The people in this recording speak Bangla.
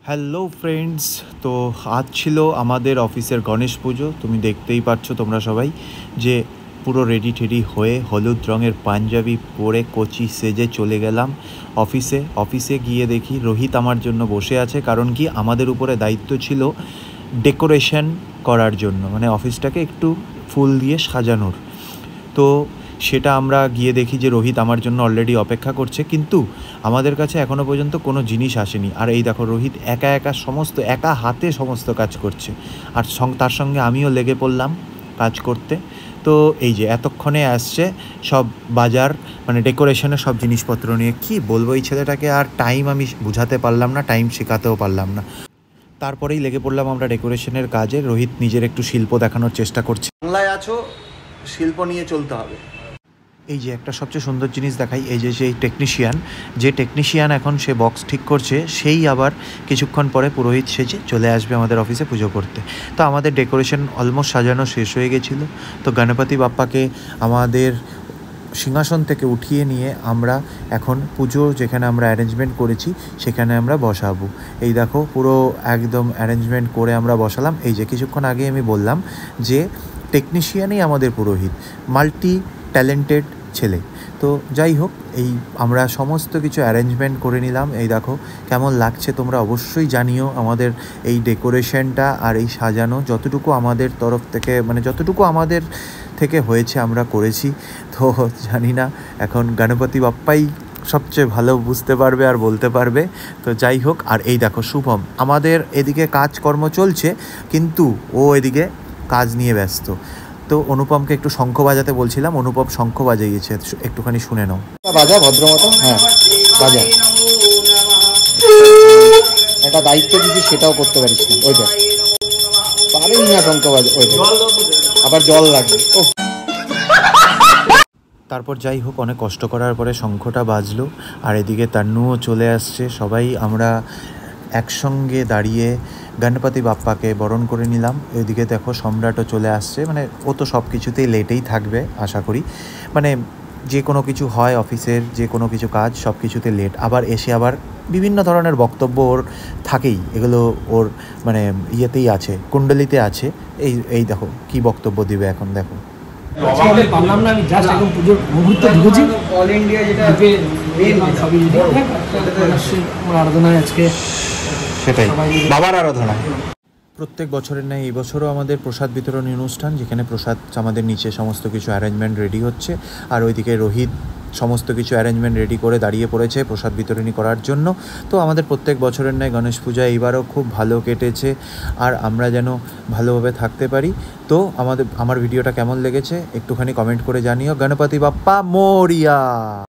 হ্যালো ফ্রেন্ডস, তো আজ ছিল আমাদের অফিসের গণেশ পুজো। তুমি দেখতেই পাচ্ছ তোমরা সবাই যে পুরো রেডি টেডি হয়ে হলুদ রঙের পাঞ্জাবি পরে কচি সেজে চলে গেলাম অফিসে গিয়ে দেখি রোহিত আমার জন্য বসে আছে। কারণ কি, আমাদের উপরে দায়িত্ব ছিল ডেকোরেশন করার জন্য, মানে অফিসটাকে একটু ফুল দিয়ে সাজানোর। তো সেটা আমরা গিয়ে দেখি যে রোহিত আমার জন্য অলরেডি অপেক্ষা করছে, কিন্তু আমাদের কাছে এখনও পর্যন্ত কোনো জিনিস আসেনি। আর এই দেখো, রোহিত একা হাতে সমস্ত কাজ করছে, আর তার সঙ্গে আমিও লেগে পড়লাম কাজ করতে। তো এই যে এতক্ষণে আসছে সব বাজার, মানে ডেকোরেশনের সব জিনিসপত্র নিয়ে। কি বলবো এই ছেলেটাকে, আর টাইম আমি বুঝাতে পারলাম না, টাইম শেখাতেও পারলাম না। তারপরেই লেগে পড়লাম আমরা ডেকোরেশনের কাজে। রোহিত নিজের একটু শিল্প দেখানোর চেষ্টা করছে। বাংলায় আছো, শিল্প নিয়ে চলতে হবে। এই যে একটা সবচেয়ে সুন্দর জিনিস দেখাই, এই যে টেকনিশিয়ান এখন সে বক্স ঠিক করছে, সেই আবার কিছুক্ষণ পরে পুরোহিত সেজে চলে আসবে আমাদের অফিসে পুজো করতে। তো আমাদের ডেকোরেশন অলমোস্ট সাজানো শেষ হয়ে গেছিলো। তো গণপতি বাপ্পাকে আমাদের সিংহাসন থেকে উঠিয়ে নিয়ে আমরা এখন পুজো যেখানে আমরা অ্যারেঞ্জমেন্ট করেছি সেখানে আমরা বসাবো। এই দেখো, পুরো একদম অ্যারেঞ্জমেন্ট করে আমরা বসালাম। এই যে কিছুক্ষণ আগে আমি বললাম যে টেকনিশিয়ানই আমাদের পুরোহিত, মাল্টি ট্যালেন্টেড ছেলে। তো যাই হোক, এই আমরা সমস্ত কিছু অ্যারেঞ্জমেন্ট করে নিলাম। এই দেখো কেমন লাগছে, তোমরা অবশ্যই জানিও আমাদের এই ডেকোরেশনটা আর এই সাজানো। যতটুকু আমাদের তরফ থেকে, মানে যতটুকু আমাদের থেকে হয়েছে আমরা করেছি। তো জানি না, এখন গণপতি বাপ্পাই সবচেয়ে ভালো বুঝতে পারবে আর বলতে পারবে। তো যাই হোক, আর এই দেখো শুভম আমাদের এদিকে কাজকর্ম চলছে, কিন্তু ও এদিকে কাজ নিয়ে ব্যস্ত। তো অনুপমকে একটু শঙ্খ বাজাতে বলছিলাম, অনুপম শঙ্খ বাজিয়েছে, একটুখানি শুনে নাও। বাজা ভদ্রমতো, হ্যাঁ বাজা। একটা দায়িত্ব দিচ্ছি, সেটাও করতে পারিস না। ওই দেখ পারেই না শঙ্খ বাজা, ওই দেখ আবার জল লাগবে। ও তারপর যাই হোক, অনেক কষ্ট করার পরে শঙ্খটা বাজলো, আর এদিকে তান্নুও চলে আসছে। সবাই আমরা একসঙ্গে দাঁড়িয়ে গণপতি বাপ্পাকে বরণ করে নিলাম। এদিকে দেখো সম্রাটও চলে আসছে, মানে ও তো সব কিছুতেই লেটেই থাকবে আশা করি। মানে যে কোনো কিছু হয় অফিসের, যে কোনো কিছু কাজ সব কিছুতে লেট, আবার এসে আবার বিভিন্ন ধরনের বক্তব্য ওর থাকেই। এগুলো ওর মানে ইয়েতেই আছে, কুণ্ডলিতে আছে। এই দেখো কি বক্তব্য দিবে এখন, দেখো। পারলাম না, আমি জাস্ট এখন পুজোর মুহূর্তে ঢুকেছি। অল ইন্ডিয়া যেটা সবই আরাধনায় আজকে, সেটাই বাবার আরাধনা। প্রত্যেক বছরের ন্যায় এই বছরও আমাদের প্রসাদ বিতরণী অনুষ্ঠান, যেখানে প্রসাদ আমাদের নিচে সমস্ত কিছু অ্যারেঞ্জমেন্ট রেডি হচ্ছে, আর ওইদিকে রোহিত সমস্ত কিছু অ্যারেঞ্জমেন্ট রেডি করে দাঁড়িয়ে পড়েছে প্রসাদ বিতরণী করার জন্য। তো আমাদের প্রত্যেক বছরের ন্যায় গণেশ পূজা এইবারও খুব ভালো কেটেছে, আর আমরা যেন ভালোভাবে থাকতে পারি। তো আমার ভিডিওটা কেমন লেগেছে একটুখানি কমেন্ট করে জানিও। গণপতি বাপ্পা মোরিয়া।